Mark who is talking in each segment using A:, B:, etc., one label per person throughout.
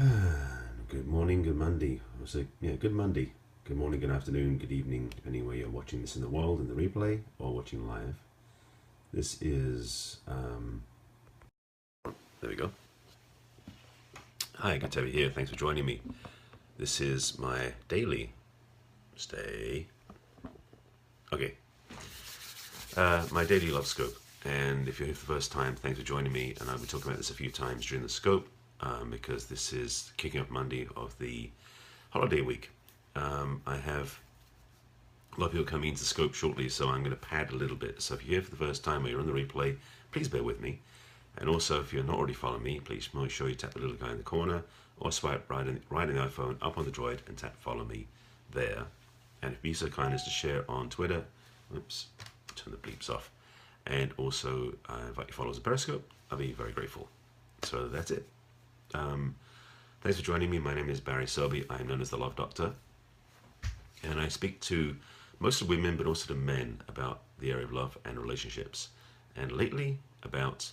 A: Good morning, good Monday. Good Monday. Good morning, good afternoon, good evening, depending where you're watching this in the world, in the replay, or watching live. This is, there we go. Hi, good to have you here. Thanks for joining me. This is my daily, my daily love scope. And if you're here for the first time, thanks for joining me. And I'll be talking about this a few times during the scope, because this is kicking off Monday of the holiday week. I have a lot of people coming into the scope shortly, so I'm going to pad a little bit. So if you're here for the first time or you're on the replay, please bear with me. And also, if you're not already following me, please make sure you tap the little guy in the corner or swipe right in the iPhone up on the droid and tap follow me there. And if you be so kind as to share on Twitter, oops, turn the bleeps off. And also, I invite your followers on Periscope. I'll be very grateful. So that's it. Thanks for joining me. My name is Barry Selby. I'm known as the Love Doctor. And I speak to mostly women, but also to men about the area of love and relationships. And lately, about,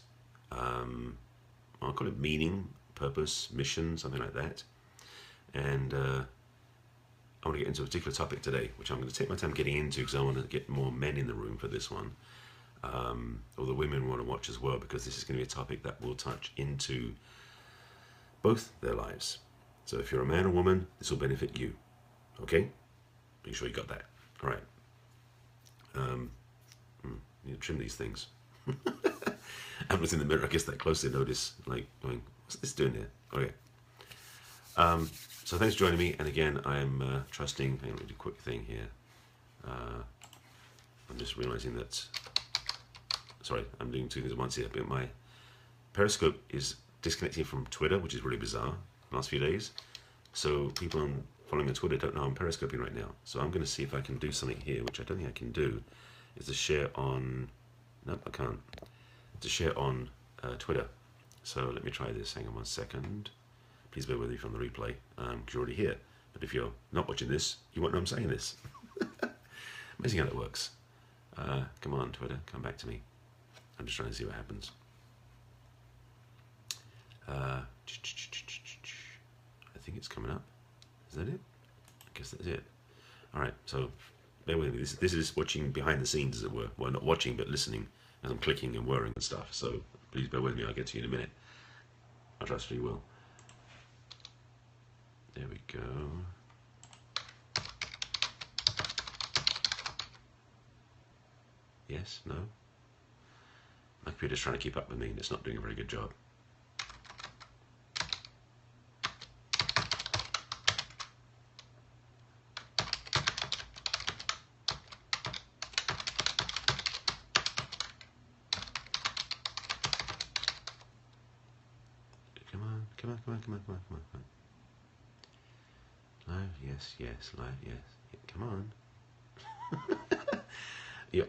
A: I'll call it meaning, purpose, mission, something like that. And I want to get into a particular topic today, which I'm going to take my time getting into because I want to get more men in the room for this one. Or the women want to watch as well, because this is going to be a topic that will touch into both their lives. So if you're a man or woman, this will benefit you. Okay? Make sure you got that. All right. You know, trim these things. I'm looking in the mirror. I guess that closely notice, like, going, what's this doing here? Okay. So thanks for joining me. And again, I'm trusting. Hang on, let me do a quick thing here. I'm just realizing that. Sorry, I'm doing two things at once here. But my Periscope is disconnecting from Twitter, which is really bizarre. The last few days. So people following on Twitter don't know I'm periscoping right now. So I'm going to see if I can do something here, which I don't think I can do, is to share on, nope, I can't, to share on Twitter. So let me try this. Hang on 1 second. Please bear with me from the replay, because you're already here. But if you're not watching this, you won't know I'm saying this. Amazing how that works. Come on, Twitter, come back to me. I'm just trying to see what happens. I think it's coming up. Is that it? I guess that's it. All right, so bear with me. This is watching behind the scenes, as it were. Well, not watching, but listening as I'm clicking and whirring and stuff. So please bear with me. I'll get to you in a minute. I trust you will. There we go. Yes, no? My computer's trying to keep up with me and it's not doing a very good job. Come on. Live, yes, live, yes. Come on.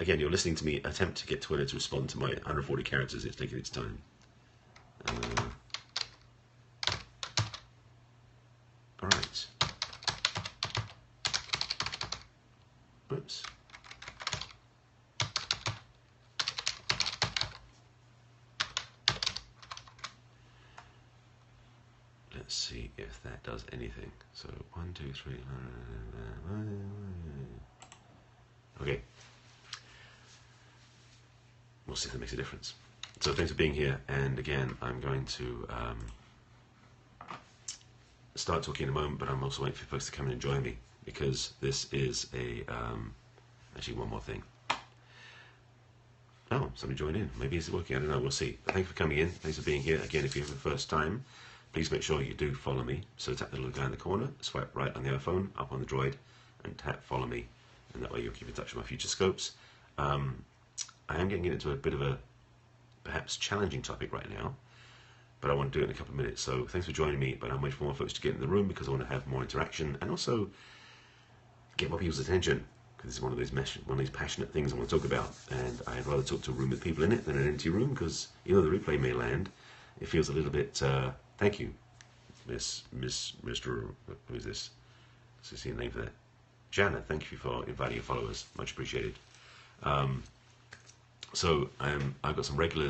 A: Again, you're listening to me attempt to get Twitter to respond to my 140 characters. It's taking its time. All right. Oops. Let's see if that does anything. So 1, 2, 3. Okay. We'll see if that makes a difference. So thanks for being here. And again, I'm going to start talking in a moment, but I'm also waiting for folks to come in and join me, because this is a actually one more thing. Oh, somebody joined in. Maybe it's working. I don't know. We'll see. But thanks for coming in. Thanks for being here. Again, if you're here for the first time, please make sure you do follow me. So tap the little guy in the corner, swipe right on the iPhone, up on the droid, and tap follow me. And that way you'll keep in touch with my future scopes. I am getting into a bit of a perhaps challenging topic right now, but I want to do it in a couple of minutes. So thanks for joining me, but I'm waiting for more folks to get in the room because I want to have more interaction and also get more people's attention, because this is one of these passionate things I want to talk about, and I'd rather talk to a room with people in it than an empty room, because even though the replay may land, it feels a little bit, thank you, Mr. Who is this? Let's see the name for that. Jana, thank you for inviting your followers. Much appreciated. So I've got some regular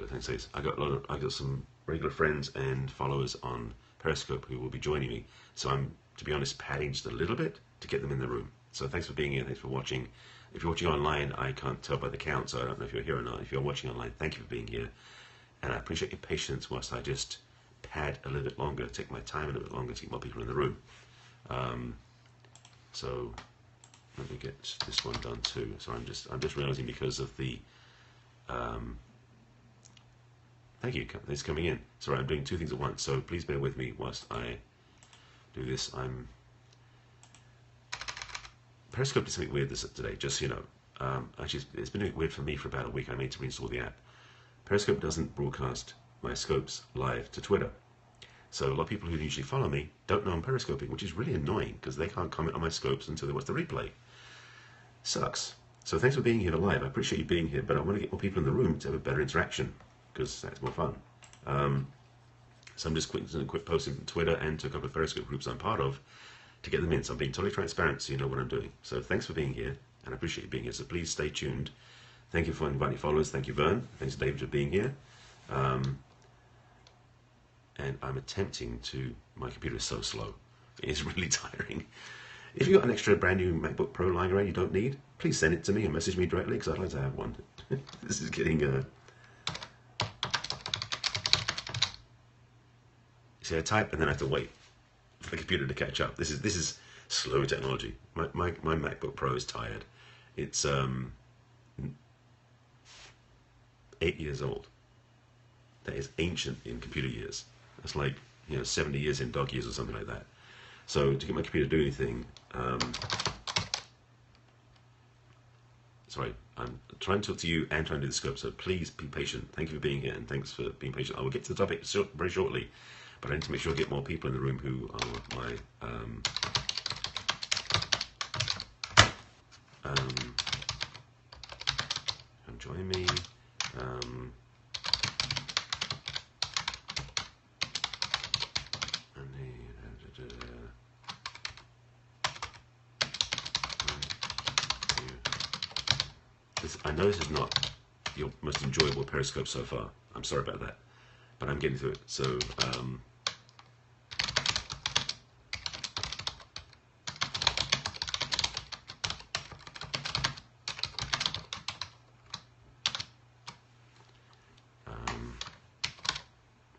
A: things. I got some regular friends and followers on Periscope who will be joining me. So I'm, to be honest, padding just a little bit to get them in the room. So thanks for being here. Thanks for watching. If you're watching online, I can't tell by the count, so I don't know if you're here or not. If you're watching online, thank you for being here. And I appreciate your patience whilst I just pad a little bit longer, take my time a little bit longer to get more people in the room. So let me get this one done too. So I'm just realizing because of the thank you, it's coming in. Sorry, I'm doing two things at once, so please bear with me whilst I do this. Periscope did something weird today, just so you know. Actually, it's been weird for me for about a week. I need to reinstall the app. Periscope doesn't broadcast my scopes live to Twitter. So a lot of people who usually follow me don't know I'm periscoping, which is really annoying because they can't comment on my scopes until they watch the replay. Sucks. So thanks for being here live. I appreciate you being here, but I want to get more people in the room to have a better interaction because that's more fun. So I'm just quick posting to Twitter and to a couple of Periscope groups I'm part of to get them in. So I'm being totally transparent so you know what I'm doing. So thanks for being here, and I appreciate you being here. So please stay tuned. Thank you for inviting followers. Thank you, Vern. Thanks, David, for being here. And I'm attempting to, my computer is so slow. It is really tiring. If you've got an extra brand new MacBook Pro lying around you don't need, please send it to me and message me directly because I'd like to have one. This is getting, see, I type and then I have to wait for the computer to catch up. This is slow technology. My MacBook Pro is tired. It's 8 years old. That is ancient in computer years. That's like, 70 years in dog years or something like that. So to get my computer to do anything, sorry, I'm trying to talk to you and trying to do the scope, so please be patient. Thank you for being here and thanks for being patient. I will get to the topic very shortly, but I need to make sure I get more people in the room who are my come join me. I know this is not your most enjoyable Periscope so far. I'm sorry about that, but I'm getting through it. So,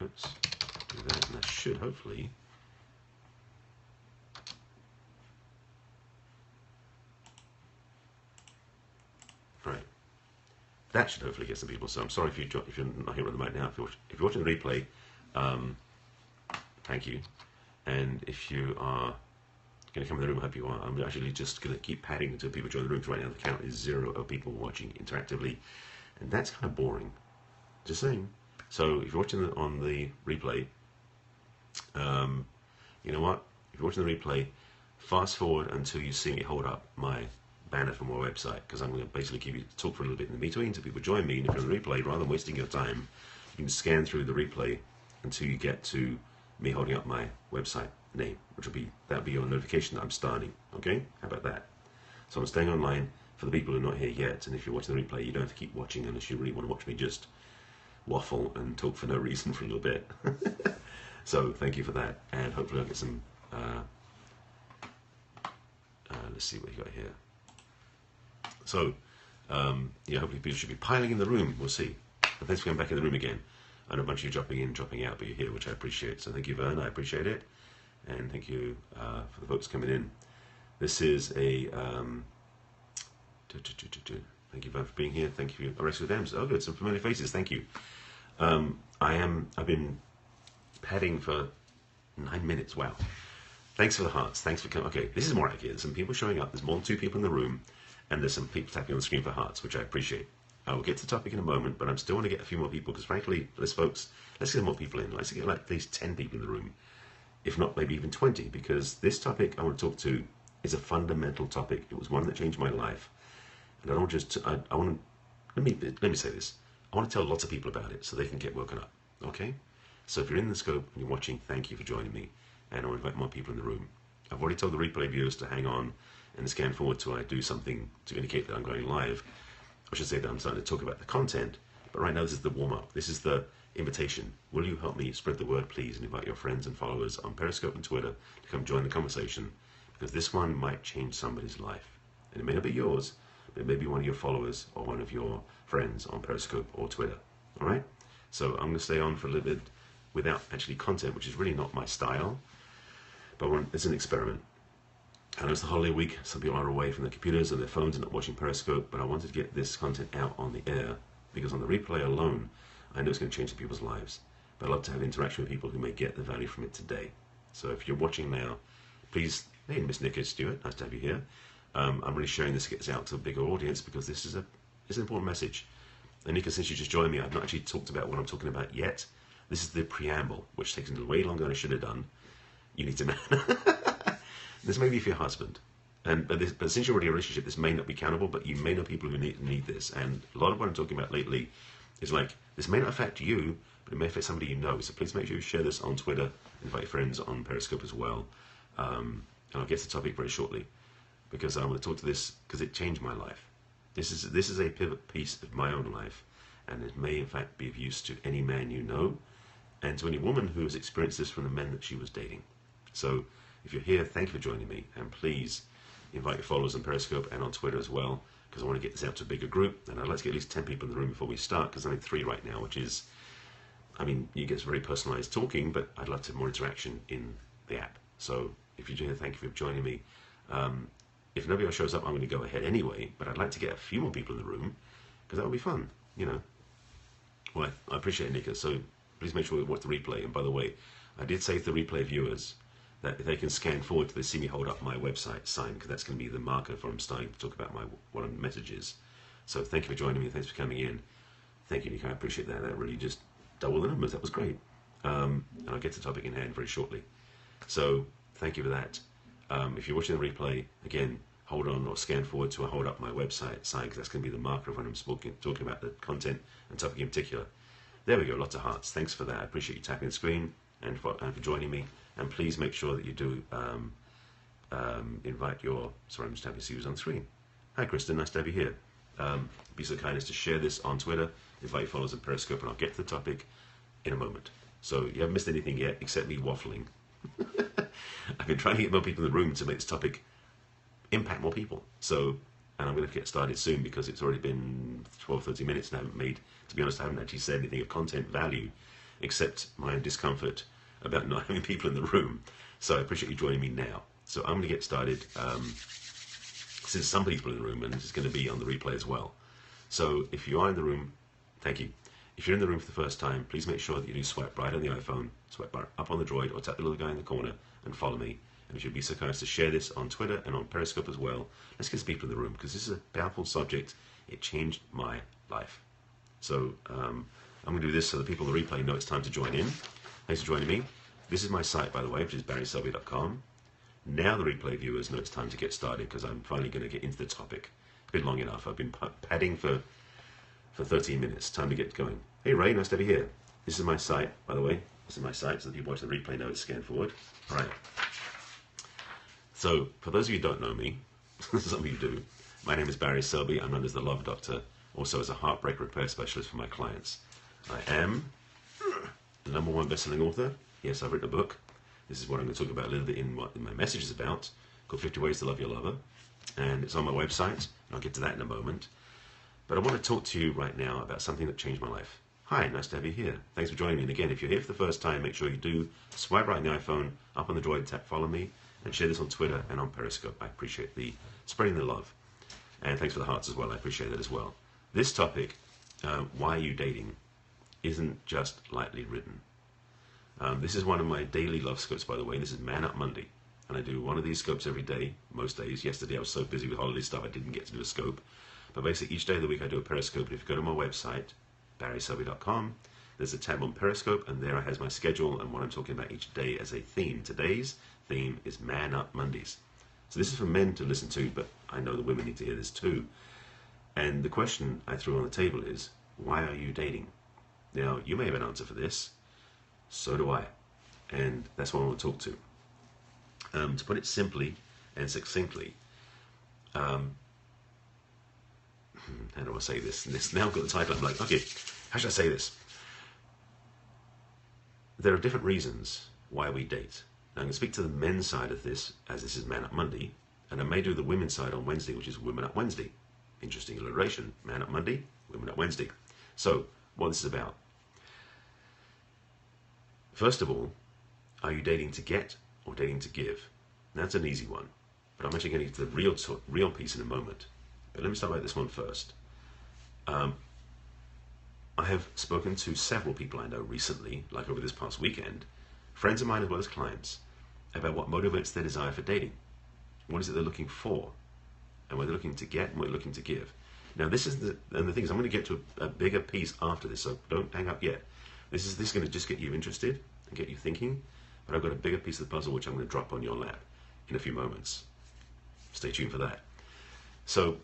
A: oops, do that, and that should hopefully. That should hopefully get some people. So I'm sorry if you're not here on the mic now. If you're watching the replay, thank you. And if you are going to come in the room, I hope you are. I'm actually just going to keep padding until people join the room. Right now, the count is 0 of people watching interactively, and that's kind of boring. Just saying. So if you're watching on the replay, you know what? If you're watching the replay, fast forward until you see me hold up my banner from my website, because I'm going to basically keep you talk for a little bit in between until people join me. And if you're on the replay, rather than wasting your time, you can scan through the replay until you get to me holding up my website name, which will be that'll be your notification that I'm starting. Okay, how about that? So I'm staying online for the people who are not here yet. And if you're watching the replay, you don't have to keep watching unless you really want to watch me just waffle and talk for no reason for a little bit. So thank you for that, and hopefully I'll get some. Let's see what you got here. So, hopefully people should be piling in the room. We'll see. And thanks for coming back in the room again. I know a bunch of you dropping in, dropping out, but you're here, which I appreciate. So thank you, Vern. I appreciate it. And thank you for the folks coming in. This is a... Thank you, Vern, for being here. Thank you, Arrest with Dams. Oh, good. Some familiar faces. Thank you. I've been padding for 9 minutes. Wow. Thanks for the hearts. Thanks for coming. Okay, this is more accurate. There's some people showing up. There's more than 2 people in the room. And there's some people tapping on the screen for hearts, which I appreciate. I will get to the topic in a moment, but I still want to get a few more people, because frankly, let's get more people in. Let's get like at least 10 people in the room, if not maybe even 20, because this topic I want to talk to is a fundamental topic. It was one that changed my life. And I don't just, I want to, let me say this. I want to tell lots of people about it so they can get woken up, okay? So if you're in the scope and you're watching, thank you for joining me. And I want to invite more people in the room. I've already told the replay viewers to hang on and scan forward till I do something to indicate that I'm going live. I should say that I'm starting to talk about the content, but right now this is the warm-up. This is the invitation. Will you help me spread the word, please, and invite your friends and followers on Periscope and Twitter to come join the conversation, because this one might change somebody's life. And it may not be yours, but it may be one of your followers or one of your friends on Periscope or Twitter. All right? So I'm going to stay on for a little bit without actually content, which is really not my style, but it's an experiment. I know it's the holiday week. Some people are away from their computers and their phones and not watching Periscope, but I wanted to get this content out on the air, because on the replay alone, I know it's going to change some people's lives. But I'd love to have interaction with people who may get the value from it today. So if you're watching now, please, hey, Miss Nickers Stewart, nice to have you here. I'm really sharing this to get this out to a bigger audience, because this is an important message. And Nika, since you just joined me, I've not actually talked about what I'm talking about yet. This is the preamble, which takes way longer than I should have done. You need to know. This may be for your husband. But since you're already in a relationship, this may not be countable, but you may know people who need this. And a lot of what I'm talking about lately is like, this may not affect you, but it may affect somebody you know. So please make sure you share this on Twitter, invite your friends on Periscope as well. And I'll get to the topic very shortly, because I want to talk to this because it changed my life. This is a pivot piece of my own life, and it may in fact be of use to any man you know, and to any woman who has experienced this from the men that she was dating. So if you're here, thank you for joining me, and please invite your followers on Periscope and on Twitter as well, because I want to get this out to a bigger group, and I'd like to get at least 10 people in the room before we start, because I'm in 3 right now, which is, I mean, you get very personalized talking, but I'd love to have more interaction in the app. So if you're here, thank you for joining me. If nobody else shows up, I'm going to go ahead anyway, but I'd like to get a few more people in the room, because that would be fun, you know. Well, I appreciate it, Nika, so please make sure you watch the replay. And by the way, I did say to the replay viewers that if they can scan forward to see me hold up my website sign, because that's going to be the marker for I'm starting to talk about what my message is. So thank you for joining me, thanks for coming in. Thank you, Nika, I appreciate that. That really just doubled the numbers, that was great. And I'll get to the topic in hand very shortly. So thank you for that. If you're watching the replay, again, hold on or scan forward to hold up my website sign, because that's going to be the marker of when I'm talking about the content and topic in particular. There we go, lots of hearts. Thanks for that. I appreciate you tapping the screen and for joining me. And please make sure that you do invite your... Sorry, I'm just happy to see who's on the screen. Hi, Kristen. Nice to have you here. Be so kind as to share this on Twitter, invite your followers on Periscope, and I'll get to the topic in a moment. So you haven't missed anything yet, except me waffling. I've been trying to get more people in the room to make this topic impact more people. So, and I'm going to get started soon, because it's already been 12-13 minutes and I haven't made, to be honest, I haven't actually said anything of content value, except my discomfort about not having people in the room. So I appreciate you joining me now. So I'm going to get started, since some people in the room, and it's going to be on the replay as well. So if you are in the room, thank you. If you're in the room for the first time, please make sure that you do swipe right on the iPhone, swipe up on the droid, or tap the little guy in the corner and follow me. And if you'd be so kind as to share this on Twitter and on Periscope as well, let's get some people in the room, because this is a powerful subject. It changed my life. So I'm going to do this so the people in the replay know it's time to join in. Thanks for joining me. This is my site, by the way, which is barryselby.com. Now the replay viewers know it's time to get started, because I'm finally going to get into the topic. It's been long enough. I've been padding for 13 minutes. Time to get going. Hey, Ray, nice to have you here. This is my site, by the way. This is my site, so that you watch the replay know it's scanned forward. All right. So, for those of you who don't know me, some of you do, my name is Barry Selby. I'm known as the Love Doctor, also as a heartbreak repair specialist for my clients. I am the #1 best-selling author. Yes, I've written a book. This is what I'm going to talk about a little bit in what my message is about, called 50 Ways to Love Your Lover. And it's on my website, and I'll get to that in a moment. But I want to talk to you right now about something that changed my life. Hi, nice to have you here. Thanks for joining me. And again, if you're here for the first time, make sure you do swipe right on the iPhone, up on the droid, tap follow me, and share this on Twitter and on Periscope. I appreciate the spreading the love. And thanks for the hearts as well. I appreciate that as well. This topic, why are you dating, isn't just lightly written. This is one of my daily love scopes, by the way. This is Man Up Monday. And I do one of these scopes every day, most days. Yesterday I was so busy with holiday stuff I didn't get to do a scope. But basically each day of the week I do a Periscope. And if you go to my website, barryselby.com, there's a tab on Periscope, and there it has my schedule and what I'm talking about each day as a theme. Today's theme is Man Up Mondays. So this is for men to listen to, but I know the women need to hear this too. And the question I threw on the table is, why are you dating? Now, you may have an answer for this. So do I. And that's what I want to talk to. To put it simply and succinctly, how do I say this? Now I've got the title, I'm like, okay, how should I say this? there are different reasons why we date. Now, I'm going to speak to the men's side of this, as this is Man Up Monday, and I may do the women's side on Wednesday, which is Women Up Wednesday. Interesting alliteration. Man Up Monday, Women Up Wednesday. So, what this is about. First of all, are you dating to get or dating to give? That's an easy one, but I'm actually getting to the real piece in a moment. But let me start with this one first. I have spoken to several people I know recently, like over this past weekend, friends of mine as well as clients, about what motivates their desire for dating. What is it they're looking for? And what they're looking to get and what they're looking to give. Now this is the thing is I'm going to get to a bigger piece after this, so don't hang up yet. This is going to just get you interested and get you thinking, but I've got a bigger piece of the puzzle which I'm going to drop on your lap in a few moments. Stay tuned for that. So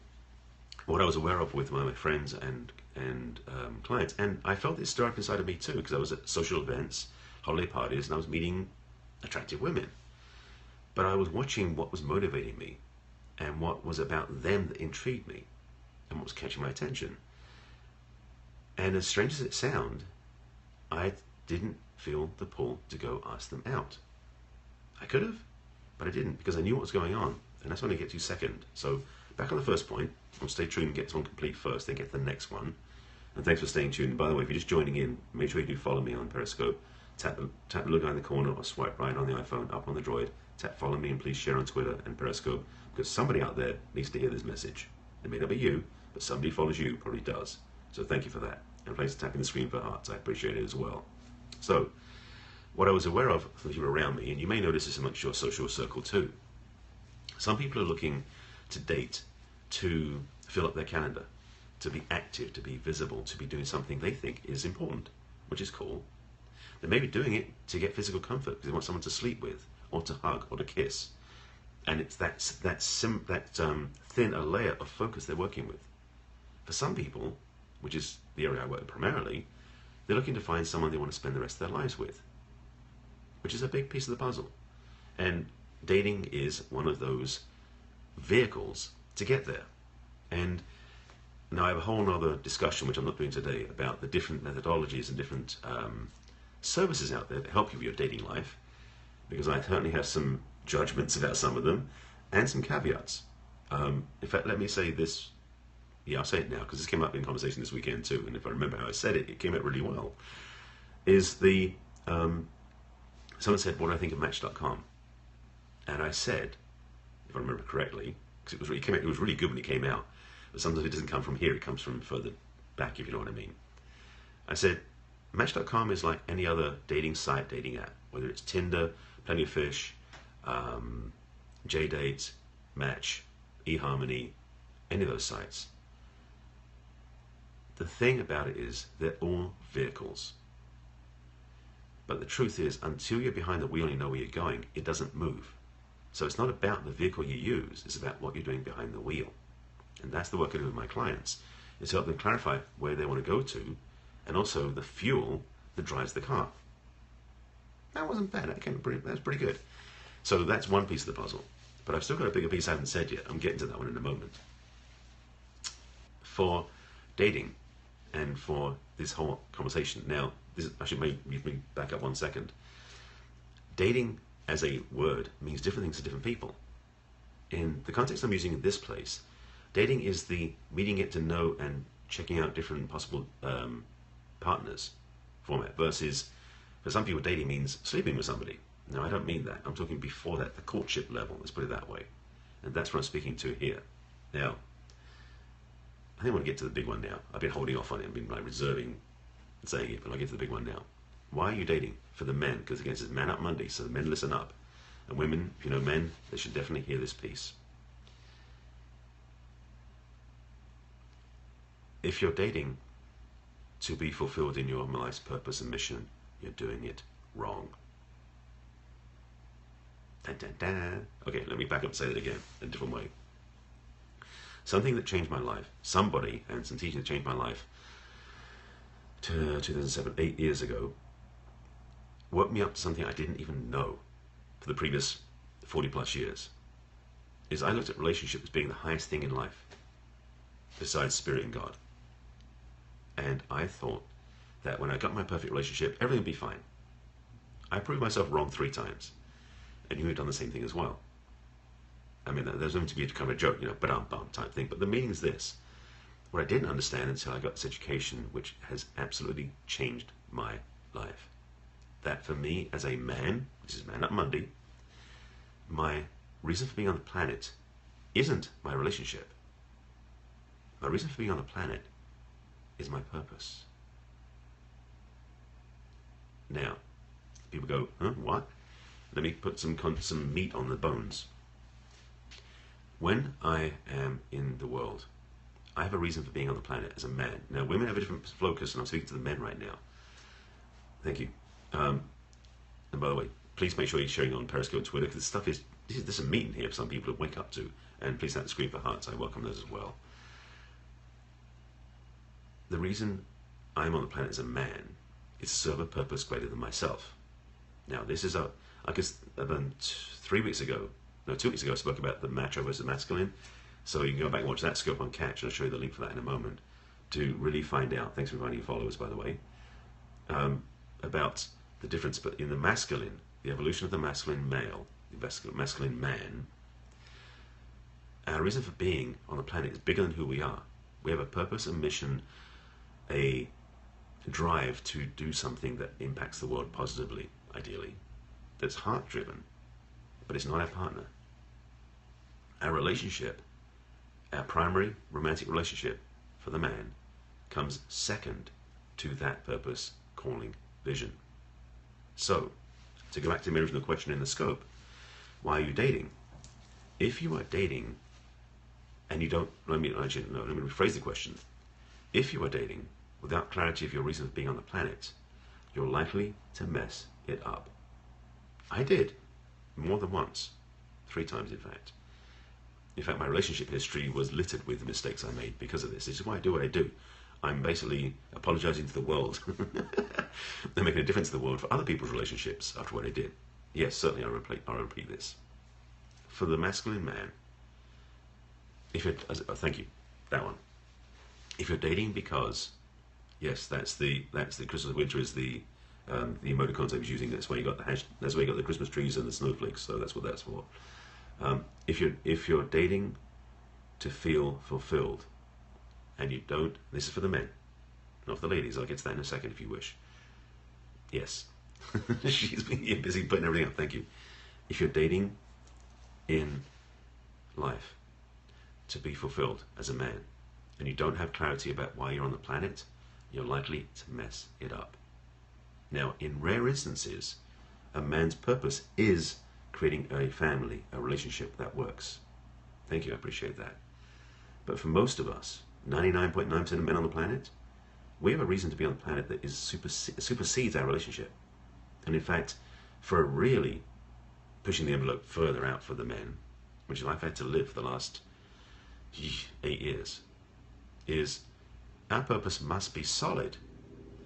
A: what I was aware of with my friends and clients, and I felt this stir up inside of me too, because I was at social events, holiday parties, and I was meeting attractive women. But I was watching what was motivating me and what was about them that intrigued me and what was catching my attention. And as strange as it sounds, I didn't feel the pull to go ask them out. I could have, but I didn't, because I knew what was going on, and that's what I get to second. So back on the first point, I'll stay tuned and get this one complete first, then get to the next one. And thanks for staying tuned. By the way, if you're just joining in, make sure you do follow me on Periscope. Tap the little guy in the corner or swipe right on the iPhone, up on the Droid. Tap follow me and please share on Twitter and Periscope, because somebody out there needs to hear this message. It may not be you, but somebody follows you, probably does. So thank you for that. And thanks for tapping the screen for hearts. I appreciate it as well. So, what I was aware of for the people around me, and you may notice this amongst your social circle too, some people are looking to date to fill up their calendar, to be active, to be visible, to be doing something they think is important, which is cool. They may be doing it to get physical comfort because they want someone to sleep with, or to hug, or to kiss. And it's that thin a layer of focus they're working with. For some people, which is the area I work in primarily, they're looking to find someone they want to spend the rest of their lives with, which is a big piece of the puzzle. And dating is one of those vehicles to get there. And now I have a whole other discussion, which I'm not doing today, about the different methodologies and different services out there that help you with your dating life, because I certainly have some judgments about some of them and some caveats. In fact, let me say this. Yeah, I'll say it now because this came up in conversation this weekend too, and if I remember how I said it, it came out really well. Is the someone said, "What do I think of Match.com?" And I said, if I remember correctly, because it was really good when it came out, but sometimes it doesn't come from here; it comes from further back, if you know what I mean. I said, Match.com is like any other dating site, dating app, whether it's Tinder, Plenty of Fish, JDate, Match, eHarmony, any of those sites. The thing about it is they're all vehicles. But the truth is, until you're behind the wheel and you know where you're going, it doesn't move. So it's not about the vehicle you use, it's about what you're doing behind the wheel. And that's the work I do with my clients, is to help them clarify where they want to go to, and also the fuel that drives the car. That wasn't bad, that's pretty good. So that's one piece of the puzzle. But I've still got a bigger piece I haven't said yet. I'm getting to that one in a moment. For dating, and for this whole conversation. Now, I should maybe back up 1 second. Dating as a word means different things to different people. In the context I'm using in this place, dating is the meeting, get to know, and checking out different possible partners format, versus for some people dating means sleeping with somebody. No, I don't mean that. I'm talking before that, the courtship level, let's put it that way. And that's what I'm speaking to here. Now, I think I want to get to the big one now. I've been holding off on it. I've been like reserving saying it, but I'll get to the big one now. Why are you dating? For the men, because again, it's Man Up Monday, so the men listen up. And women, if you know men, they should definitely hear this piece. If you're dating to be fulfilled in your life's purpose and mission, you're doing it wrong. Dun, dun, dun. Okay, let me back up and say that again in a different way. Something that changed my life, somebody and some teaching that changed my life 2007, 8 years ago, woke me up to something I didn't even know for the previous 40 plus years. Is I looked at relationship as being the highest thing in life, besides spirit and God. And I thought that when I got my perfect relationship, everything would be fine. I proved myself wrong 3 times, and you have done the same thing as well. I mean, there's going to be a kind of a joke, but bum type thing. But the meaning is this: what I didn't understand until I got this education, which has absolutely changed my life, that for me as a man, this is Man Up Monday, my reason for being on the planet isn't my relationship. My reason for being on the planet is my purpose. Now, people go, huh, what? Let me put some meat on the bones. When I am in the world, I have a reason for being on the planet as a man. Now, women have a different focus, and I'm speaking to the men right now. Thank you. And by the way, please make sure you're sharing on Periscope and Twitter, because there's some meat in here for some people to wake up to. And please hit the screen for hearts. I welcome those as well. The reason I'm on the planet as a man is to serve a purpose greater than myself. Now, this is I guess about 2 weeks ago, I spoke about the macho versus masculine. So you can go back and watch that scope on Catch, and I'll show you the link for that in a moment, to really find out, thanks for inviting your followers, by the way, about the difference in the masculine, the evolution of the masculine male, the masculine man. Our reason for being on the planet is bigger than who we are. We have a purpose, a mission, a drive to do something that impacts the world positively, ideally, that's heart-driven, but it's not our partner. Our relationship, our primary romantic relationship for the man, comes second to that purpose, calling, vision. So, to go back to the original question in the scope, why are you dating? If you are dating and you don't, let me rephrase the question. If you are dating without clarity of your reason for being on the planet, you're likely to mess it up. I did, more than once, 3 times in fact. In fact, my relationship history was littered with the mistakes I made because of this. This is why I do what I do. I'm basically apologizing to the world and making a difference to the world for other people's relationships after what I did. Yes, certainly I'll repeat this. For the masculine man, thank you, that one. If you're dating because, yes, that's the Christmas winter is the emoticons I was using. That's why you got the Christmas trees and the snowflakes. So that's what that's for. If you're dating to feel fulfilled, and you don't, this is for the men, not for the ladies. I'll get to that in a second if you wish. Yes, she's been busy putting everything up. Thank you. If you're dating in life to be fulfilled as a man, and you don't have clarity about why you're on the planet, you're likely to mess it up. Now, in rare instances, a man's purpose is creating a family, a relationship that works. Thank you, I appreciate that. But for most of us, 99.9% of men on the planet, we have a reason to be on the planet that supersedes our relationship. And in fact, for really pushing the envelope further out for the men, which I've had to live for the last 8 years, is our purpose must be solid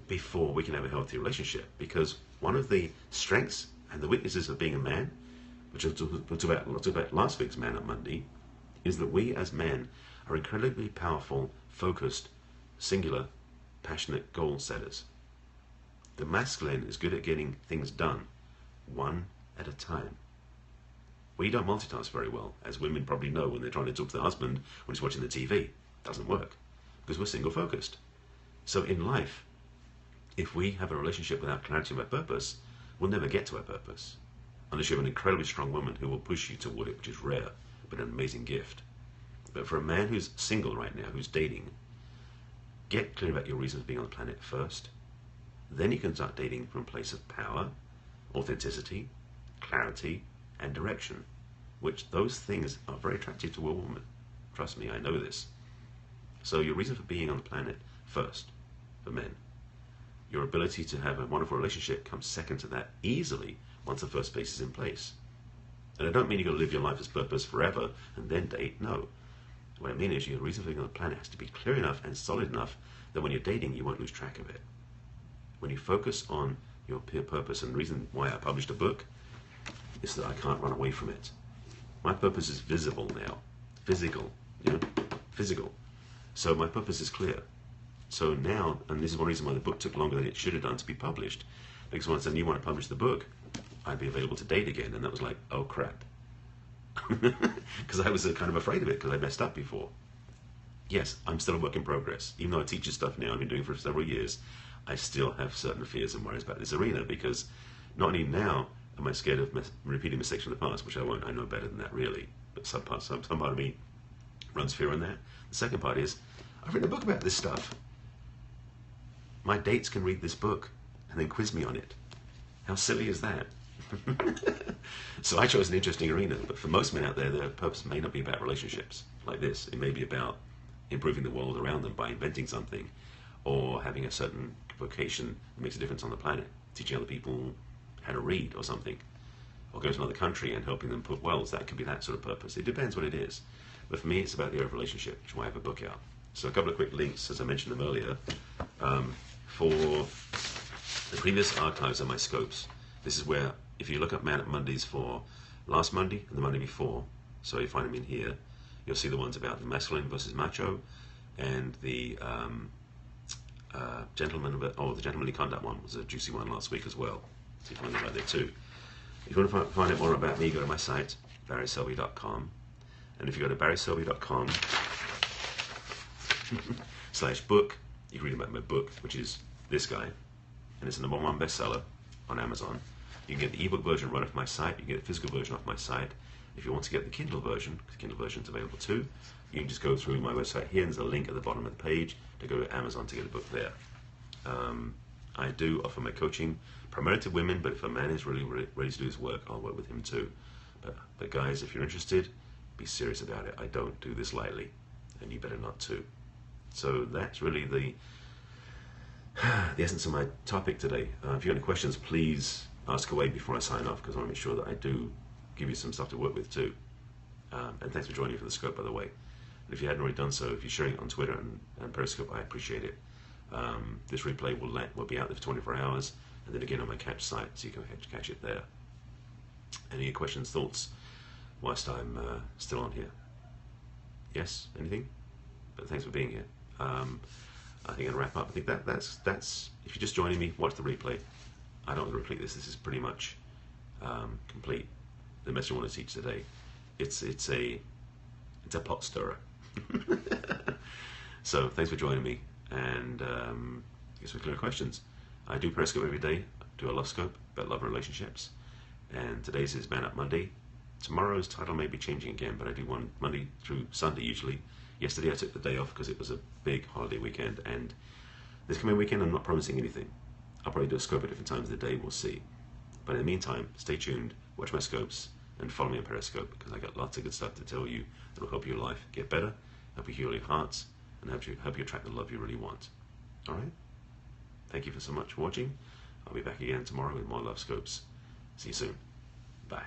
A: before we can have a healthy relationship. Because one of the strengths and the weaknesses of being a man, which we'll talk about last week's Man Up Monday, is that we as men are incredibly powerful, focused, singular, passionate goal setters. The masculine is good at getting things done, one at a time. We don't multitask very well, as women probably know when they're trying to talk to their husband when he's watching the TV. It doesn't work, because we're single focused. So in life, if we have a relationship without clarity of our purpose, we'll never get to our purpose. Unless you have an incredibly strong woman who will push you toward it, which is rare, but an amazing gift. But for a man who's single right now, who's dating, get clear about your reasons for being on the planet first. Then you can start dating from a place of power, authenticity, clarity, and direction, which those things are very attractive to a woman. Trust me, I know this. So your reason for being on the planet first, for men. Your ability to have a wonderful relationship comes second to that easily once the first base is in place. And I don't mean you're going to live your life as purpose forever and then date, no. What I mean is your reason for being on the planet has to be clear enough and solid enough that when you're dating, you won't lose track of it. When you focus on your purpose, and the reason why I published a book is that I can't run away from it. My purpose is visible now. Physical. Physical. So my purpose is clear. So now, and this is one reason why the book took longer than it should have done to be published, Because once I knew when I published the book, I'd be available to date again, and that was like, oh crap. Because I was kind of afraid of it, because I messed up before. Yes, I'm still a work in progress. Even though I teach this stuff now, I've been doing it for several years, I still have certain fears and worries about this arena, because not only now am I scared of repeating mistakes from the past, which I won't, I know better than that really, but some part of me runs fear on that. The second part is, I've written a book about this stuff. My dates can read this book and then quiz me on it. How silly is that? So I chose an interesting arena, but for most men out there, their purpose may not be about relationships like this. It may be about improving the world around them by inventing something, or having a certain vocation that makes a difference on the planet, teaching other people how to read or something, or go to another country and helping them put wells. That could be that sort of purpose. It depends what it is. But for me, it's about the area of relationship, which is why I have a book out. So a couple of quick links, as I mentioned them earlier, for the previous archives of my scopes. This is where, if you look up Man Up Mondays for last Monday and the Monday before, so you find them in here, you'll see the ones about the masculine versus macho, and the the gentlemanly conduct one was a juicy one last week as well. So you find them right there too. If you want to find out more about me, go to my site, barryselby.com. And if you go to barryselby.com /book, you can read about my book, which is this guy, and it's a #1 bestseller on Amazon. You can get the ebook version right off my site. You can get the physical version off my site. If you want to get the Kindle version, because the Kindle version is available too, you can just go through my website here, and there's a link at the bottom of the page to go to Amazon to get the book there. I do offer my coaching primarily to women, but if a man is really ready to do his work, I'll work with him too. But guys, if you're interested, be serious about it. I don't do this lightly, and you better not too. So that's really the essence of my topic today. If you have any questions, please ask away before I sign off, because I want to make sure that I do give you some stuff to work with too. And thanks for joining me for the scope, by the way. And if you hadn't already done so, if you're sharing it on Twitter and Periscope, I appreciate it. This replay will be out there for 24 hours, and then again on my catch site, so you can catch it there. Any questions, thoughts, whilst I'm still on here? Yes, anything? But thanks for being here. I think I'll wrap up. I think that's if you're just joining me, watch the replay. I don't want to repeat this. This is pretty much complete. The message I want to teach today. It's a pot stirrer. So thanks for joining me, and I guess we're clear questions. I do Periscope every day. Do a love scope about love and relationships, and today's is Man Up Monday. Tomorrow's title may be changing again, but I do one Monday through Sunday usually. Yesterday I took the day off because it was a big holiday weekend, and this coming weekend I'm not promising anything. I'll probably do a scope at different times of the day, we'll see. But in the meantime, stay tuned, watch my scopes, and follow me on Periscope, because I got lots of good stuff to tell you that will help your life get better, help you heal your hearts, and help you attract the love you really want. Alright? Thank you so much for watching. I'll be back again tomorrow with more love scopes. See you soon. Bye.